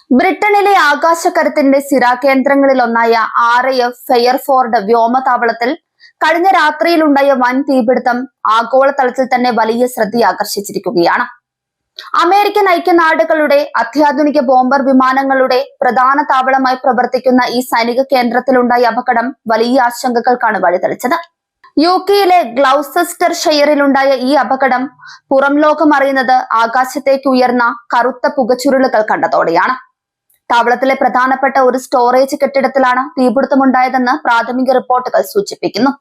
ബ്രിട്ടനിലെ ആകാശക്കരത്തിന്റെ സ്ഥിരാകേന്ദ്രങ്ങളിലൊന്നായ RAF ഫെയർഫോർഡ് വ്യോമതാവളത്തിൽ കഴിഞ്ഞ രാത്രിയിലുണ്ടായ വൻ തീപിടുത്തം ആഗോളതലത്തിൽ തന്നെ വലിയ ശ്രദ്ധയാകർഷിച്ചിരിക്കുകയാണ്. അമേരിക്കൻ ഐക്യനാടുകളുടെ അത്യാധുനിക ബോംബർ വിമാനങ്ങളുടെ പ്രധാന താവളമായി പ്രവർത്തിക്കുന്ന ഈ സൈനിക കേന്ദ്രത്തിലുണ്ടായ അപകടം വലിയ ആശങ്കകൾക്കാണ് വഴിതെളിച്ചത്. UK ഗ്ലൗസെസ്റ്റർഷെയറിലുണ്ടായ ഈ അപകടം പുറം ലോകം അറിയുന്നത് ആകാശത്തേക്ക് ഉയർന്ന കറുത്ത പുകച്ചുരുളുകൾ കണ്ടതോടെയാണ്. താവളത്തിലെ പ്രധാനപ്പെട്ട ഒരു സ്റ്റോറേജ് കെട്ടിടത്തിലാണ് തീപിടുത്തമുണ്ടായതെന്ന് പ്രാഥമിക റിപ്പോർട്ടുകൾ സൂചിപ്പിക്കുന്നു.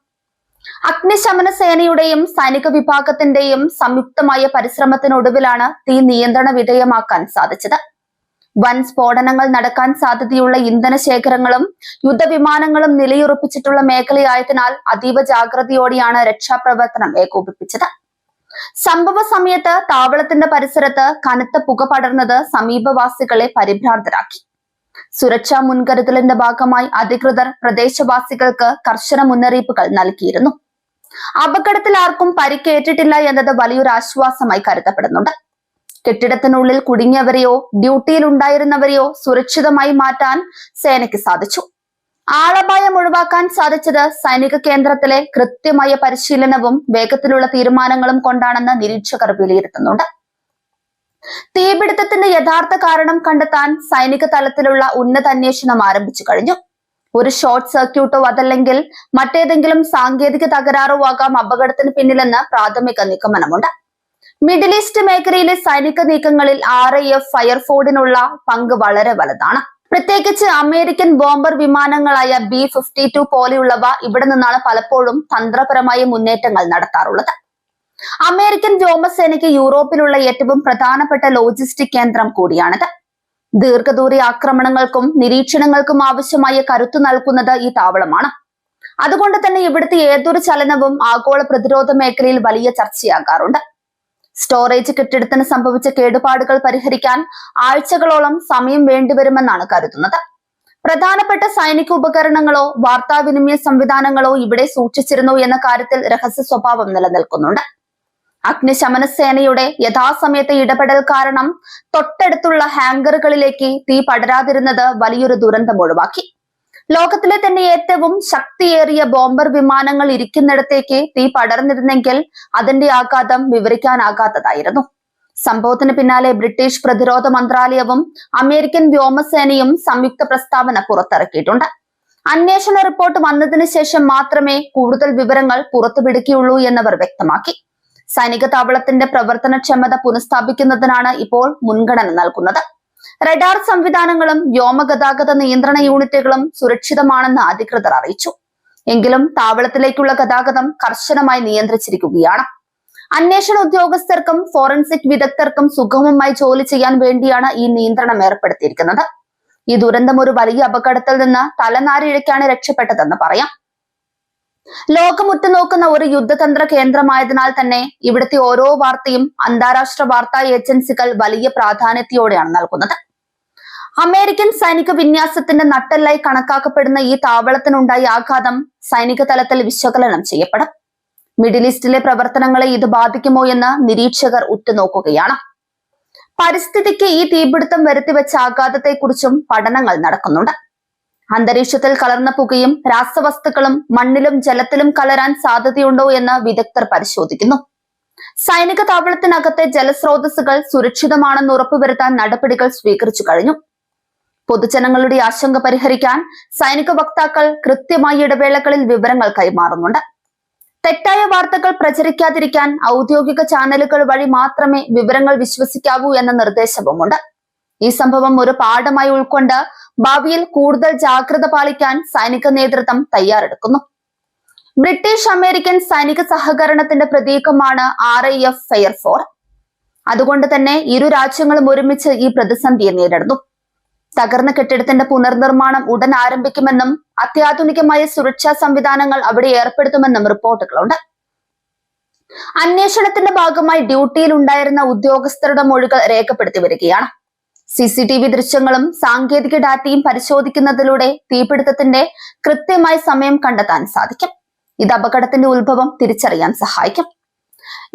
അഗ്നിശമന സേനയുടെയും സൈനിക വിഭാഗത്തിന്റെയും സംയുക്തമായ പരിശ്രമത്തിനൊടുവിലാണ് തീ നിയന്ത്രണ വിധേയമാക്കാൻ സാധിച്ചത്. വൻ സ്ഫോടനങ്ങൾ നടക്കാൻ സാധ്യതയുള്ള ഇന്ധന ശേഖരങ്ങളും യുദ്ധവിമാനങ്ങളും നിലയുറപ്പിച്ചിട്ടുള്ള മേഖലയായതിനാൽ അതീവ ജാഗ്രതയോടെയാണ് രക്ഷാപ്രവർത്തനം ഏകോപിപ്പിച്ചത്. സംഭവ സമയത്ത് താവളത്തിന്റെ പരിസരത്ത് കനത്ത പുക പടർന്നത് സമീപവാസികളെ പരിഭ്രാന്തരാക്കി. സുരക്ഷാ മുൻകരുതലിന്റെ ഭാഗമായി അധികൃതർ പ്രദേശവാസികൾക്ക് കർശന മുന്നറിയിപ്പുകൾ നൽകിയിരുന്നു. അപകടത്തിൽ ആർക്കും പരിക്കേറ്റിട്ടില്ല എന്നത് വലിയൊരു ആശ്വാസമായി കരുതപ്പെടുന്നുണ്ട്. കെട്ടിടത്തിനുള്ളിൽ കുടുങ്ങിയവരെയോ ഡ്യൂട്ടിയിലുണ്ടായിരുന്നവരെയോ സുരക്ഷിതമായി മാറ്റാൻ സേനയ്ക്ക് സാധിച്ചു. ആളപായം ഒഴിവാക്കാൻ സാധിച്ചത് സൈനിക കേന്ദ്രത്തിലെ കൃത്യമായ പരിശീലനവും വേഗത്തിലുള്ള തീരുമാനങ്ങളും കൊണ്ടാണെന്ന് നിരീക്ഷകർ വിലയിരുത്തുന്നുണ്ട്. തീപിടുത്തത്തിന്റെ യഥാർത്ഥ കാരണം കണ്ടെത്താൻ സൈനിക തലത്തിലുള്ള ഉന്നത അന്വേഷണം ആരംഭിച്ചു കഴിഞ്ഞു. ഒരു ഷോർട്ട് സർക്യൂട്ടോ അതല്ലെങ്കിൽ മറ്റേതെങ്കിലും സാങ്കേതിക തകരാറോ ആകാം അപകടത്തിന് പിന്നിലെന്ന് പ്രാഥമിക നിഗമനമുണ്ട്. മിഡിൽ ഈസ്റ്റ് മേഖലയിലെ സൈനിക നീക്കങ്ങളിൽ RAF ഫയർഫോർഡിനുള്ള പങ്ക് വളരെ വലുതാണ്. പ്രത്യേകിച്ച് അമേരിക്കൻ ബോംബർ വിമാനങ്ങളായ B-52 പോലെയുള്ളവ ഇവിടെ നിന്നാണ് പലപ്പോഴും തന്ത്രപരമായ മുന്നേറ്റങ്ങൾ നടത്താറുള്ളത്. അമേരിക്കൻ വ്യോമസേനയ്ക്ക് യൂറോപ്പിലുള്ള ഏറ്റവും പ്രധാനപ്പെട്ട ലോജിസ്റ്റിക് കേന്ദ്രം കൂടിയാണിത്. ദീർഘദൂര ആക്രമണങ്ങൾക്കും നിരീക്ഷണങ്ങൾക്കും ആവശ്യമായ കരുത്തു നൽകുന്നത് ഈ താവളമാണ്. അതുകൊണ്ട് തന്നെ ഇവിടുത്തെ ഏതൊരു ചലനവും ആഗോള പ്രതിരോധ മേഖലയിൽ വലിയ ചർച്ചയാകാറുണ്ട്. സ്റ്റോറേജ് കെട്ടിടത്തിന് സംഭവിച്ച കേടുപാടുകൾ പരിഹരിക്കാൻ ആഴ്ചകളോളം സമയം വേണ്ടിവരുമെന്നാണ് കരുതുന്നത്. പ്രധാനപ്പെട്ട സൈനിക ഉപകരണങ്ങളോ വാർത്താവിനിമയ സംവിധാനങ്ങളോ ഇവിടെ സൂക്ഷിച്ചിരുന്നു എന്ന കാര്യത്തിൽ രഹസ്യ സ്വഭാവം നിലനിൽക്കുന്നുണ്ട്. അഗ്നിശമന സേനയുടെ യഥാസമയത്തെ ഇടപെടൽ കാരണം തൊട്ടടുത്തുള്ള ഹാങ്കറുകളിലേക്ക് തീ പടരാതിരുന്നത് വലിയൊരു ദുരന്തം ഒഴിവാക്കി. ലോകത്തിലെ തന്നെ ഏറ്റവും ശക്തിയേറിയ ബോംബർ വിമാനങ്ങൾ ഇരിക്കുന്നിടത്തേക്ക് തീ പടർന്നിരുന്നെങ്കിൽ അതിന്റെ ആഘാതം വിവരിക്കാനാകാത്തതായിരുന്നു. സംഭവത്തിന് പിന്നാലെ ബ്രിട്ടീഷ് പ്രതിരോധ മന്ത്രാലയവും അമേരിക്കൻ വ്യോമസേനയും സംയുക്ത പ്രസ്താവന പുറത്തിറക്കിയിട്ടുണ്ട്. അന്വേഷണ റിപ്പോർട്ട് വന്നതിന് ശേഷം മാത്രമേ കൂടുതൽ വിവരങ്ങൾ പുറത്തുവിടുകയുള്ളൂ എന്നവർ വ്യക്തമാക്കി. സൈനിക താവളത്തിന്റെ പ്രവർത്തനക്ഷമത പുനഃസ്ഥാപിക്കുന്നതിനാണ് ഇപ്പോൾ മുൻഗണന നൽകുന്നത്. റഡാർ സംവിധാനങ്ങളും വ്യോമഗതാഗത നിയന്ത്രണ യൂണിറ്റുകളും സുരക്ഷിതമാണെന്ന് അധികൃതർ അറിയിച്ചു. എങ്കിലും താവളത്തിലേക്കുള്ള ഗതാഗതം കർശനമായി നിയന്ത്രിച്ചിരിക്കുകയാണ്. അന്വേഷണ ഉദ്യോഗസ്ഥർക്കും ഫോറൻസിക് വിദഗ്ധർക്കും സുഗമമായി ജോലി ചെയ്യാൻ വേണ്ടിയാണ് ഈ നിയന്ത്രണം ഏർപ്പെടുത്തിയിരിക്കുന്നത്. ഈ ദുരന്തം ഒരു വലിയ അപകടത്തിൽ നിന്ന് തലനാരിഴയ്ക്കാണ് രക്ഷപ്പെട്ടതെന്ന് പറയാം. ലോകം ഉറ്റുനോക്കുന്ന ഒരു യുദ്ധതന്ത്ര കേന്ദ്രമായതിനാൽ തന്നെ ഇവിടുത്തെ ഓരോ വാർത്തയും അന്താരാഷ്ട്ര വാർത്താ ഏജൻസികൾ വലിയ പ്രാധാന്യത്തോടെയാണ് നൽകുന്നത്. അമേരിക്കൻ സൈനിക വിന്യാസത്തിന്റെ നട്ടെല്ലായി കണക്കാക്കപ്പെടുന്ന ഈ താവളത്തിനുണ്ടായ ആഘാതം സൈനിക തലത്തിൽ വിശകലനം ചെയ്യപ്പെടും. മിഡിൽ ഈസ്റ്റിലെ പ്രവർത്തനങ്ങളെ ഇത് ബാധിക്കുമോ എന്ന് നിരീക്ഷകർ ഉറ്റുനോക്കുകയാണ്. പരിസ്ഥിതിക്ക് ഈ തീപിടുത്തം വരുത്തിവെച്ച ആഘാതത്തെക്കുറിച്ചും പഠനങ്ങൾ നടക്കുന്നുണ്ട്. അന്തരീക്ഷത്തിൽ കലർന്ന പുകയും രാസവസ്തുക്കളും മണ്ണിലും ജലത്തിലും കലരാൻ സാധ്യതയുണ്ടോ എന്ന് വിദഗ്ധർ പരിശോധിക്കുന്നു. സൈനിക താവളത്തിനകത്തെ ജലസ്രോതസ്സുകൾ സുരക്ഷിതമാണെന്ന് ഉറപ്പുവരുത്താൻ നടപടികൾ സ്വീകരിച്ചു കഴിഞ്ഞു. പൊതുജനങ്ങളുടെ ആശങ്ക പരിഹരിക്കാൻ സൈനിക വക്താക്കൾ കൃത്യമായ ഇടവേളകളിൽ വിവരങ്ങൾ കൈമാറുന്നുണ്ട്. തെറ്റായ വാർത്തകൾ പ്രചരിക്കാതിരിക്കാൻ ഔദ്യോഗിക ചാനലുകൾ വഴി മാത്രമേ വിവരങ്ങൾ വിശ്വസിക്കാവൂ എന്ന നിർദ്ദേശവുമുണ്ട്. ഈ സംഭവം ഒരു പാഠമായി ഉൾക്കൊണ്ട് ഭാവിയിൽ കൂടുതൽ ജാഗ്രത പാലിക്കാൻ സൈനിക നേതൃത്വം തയ്യാറെടുക്കുന്നു. ബ്രിട്ടീഷ് അമേരിക്കൻ സൈനിക സഹകരണത്തിന്റെ പ്രതീകമാണ് RAF ഫെയർഫോർഡ്. അതുകൊണ്ട് തന്നെ ഇരു രാജ്യങ്ങളും ഒരുമിച്ച് ഈ പ്രതിസന്ധിയെ നേരിടുന്നു. തകർന്ന കെട്ടിടത്തിന്റെ പുനർനിർമ്മാണം ഉടൻ ആരംഭിക്കുമെന്നും അത്യാധുനികമായ സുരക്ഷാ സംവിധാനങ്ങൾ അവിടെ ഏർപ്പെടുത്തുമെന്നും റിപ്പോർട്ടുകളുണ്ട്. അന്വേഷണത്തിന്റെ ഭാഗമായി ഡ്യൂട്ടിയിൽ ഉണ്ടായിരുന്ന ഉദ്യോഗസ്ഥരുടെ മൊഴികൾ രേഖപ്പെടുത്തി വരികയാണ്. CCTV ദൃശ്യങ്ങളും സാങ്കേതിക ഡാറ്റയും പരിശോധിക്കുന്നതിലൂടെ തീപിടുത്തത്തിന്റെ കൃത്യമായ സമയം കണ്ടെത്താൻ സാധിക്കും. ഇത് അപകടത്തിന്റെ ഉത്ഭവം തിരിച്ചറിയാൻ സഹായിക്കും.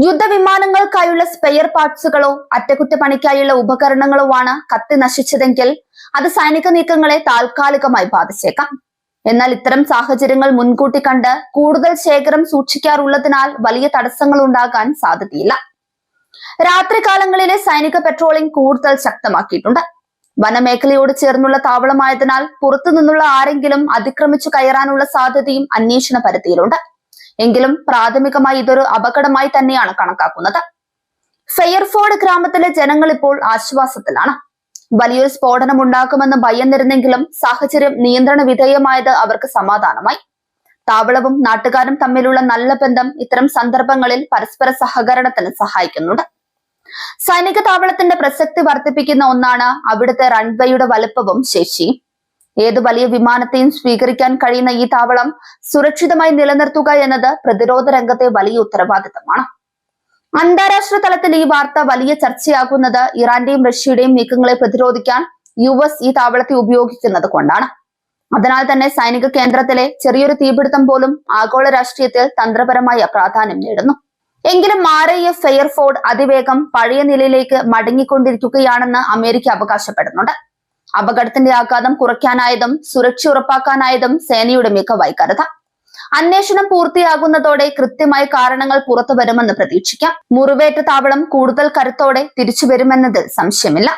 യുദ്ധവിമാനങ്ങൾക്കായുള്ള സ്പെയർ പാർട്സുകളോ അറ്റകുറ്റപ്പണിക്കായുള്ള ഉപകരണങ്ങളോ ആണ് കത്തി നശിച്ചതെങ്കിൽ അത് സൈനിക നീക്കങ്ങളെ താൽക്കാലികമായി ബാധിച്ചേക്കാം. എന്നാൽ ഇത്തരം സാഹചര്യങ്ങൾ മുൻകൂട്ടി കണ്ട് കൂടുതൽ ശേഖരം സൂക്ഷിക്കാറുള്ളതിനാൽ വലിയ തടസ്സങ്ങൾ ഉണ്ടാകാൻ സാധ്യതയില്ല. രാത്രികാലങ്ങളിലെ സൈനിക പെട്രോളിംഗ് കൂടുതൽ ശക്തമാക്കിയിട്ടുണ്ട്. വനമേഖലയോട് ചേർന്നുള്ള താവളമായതിനാൽ പുറത്തു നിന്നുള്ള ആരെങ്കിലും അതിക്രമിച്ചു കയറാനുള്ള സാധ്യതയും അന്വേഷണ പരിധിയിലുണ്ട്. എങ്കിലും പ്രാഥമികമായി ഇതൊരു അപകടമായി തന്നെയാണ് കണക്കാക്കുന്നത്. ഫെയർഫോർഡ് ഗ്രാമത്തിലെ ജനങ്ങൾ ഇപ്പോൾ ആശ്വാസത്തിലാണ്. വലിയൊരു സ്ഫോടനം ഉണ്ടാക്കുമെന്ന് ഭയന്നിരുന്നെങ്കിലും സാഹചര്യം നിയന്ത്രണ വിധേയമായത് അവർക്ക് സമാധാനമായി. താവളവും നാട്ടുകാരും തമ്മിലുള്ള നല്ല ബന്ധം ഇത്തരം സന്ദർഭങ്ങളിൽ പരസ്പര സഹകരണത്തിന് സഹായിക്കുന്നുണ്ട്. സൈനിക താവളത്തിന്റെ പ്രസക്തി വർദ്ധിപ്പിക്കുന്ന ഒന്നാണ് അവിടുത്തെ റൺവേയുടെ വലുപ്പവും ശേഷിയും. ഏത് വലിയ വിമാനത്തെയും സ്വീകരിക്കാൻ കഴിയുന്ന ഈ താവളം സുരക്ഷിതമായി നിലനിർത്തുക എന്നത് പ്രതിരോധ രംഗത്തെ വലിയ ഉത്തരവാദിത്തമാണ്. അന്താരാഷ്ട്ര തലത്തിൽ ഈ വാർത്ത വലിയ ചർച്ചയാകുന്നത് ഇറാന്റെയും റഷ്യയുടെയും നീക്കങ്ങളെ പ്രതിരോധിക്കാൻ US ഈ താവളത്തെ ഉപയോഗിക്കുന്നത് കൊണ്ടാണ്. അതിനാൽ തന്നെ സൈനിക കേന്ദ്രത്തിലെ ചെറിയൊരു തീപിടുത്തം പോലും ആഗോള രാഷ്ട്രീയത്തിൽ തന്ത്രപരമായ പ്രാധാന്യം നേടുന്നു. എങ്കിലും RAF ഫെയർഫോർഡ് അതിവേഗം പഴയ നിലയിലേക്ക് മടങ്ങിക്കൊണ്ടിരിക്കുകയാണെന്ന് അമേരിക്ക അവകാശപ്പെടുന്നുണ്ട്. അപകടത്തിന്റെ ആഘാതം കുറയ്ക്കാനായതും സുരക്ഷ ഉറപ്പാക്കാനായതും സേനയുടെ മികവായി കരുതാം. അന്വേഷണം പൂർത്തിയാകുന്നതോടെ കൃത്യമായ കാരണങ്ങൾ പുറത്തു വരുമെന്ന് പ്രതീക്ഷിക്കാം. മുറിവേറ്റ താവളം കൂടുതൽ കരുത്തോടെ തിരിച്ചു വരുമെന്നതിൽ സംശയമില്ല.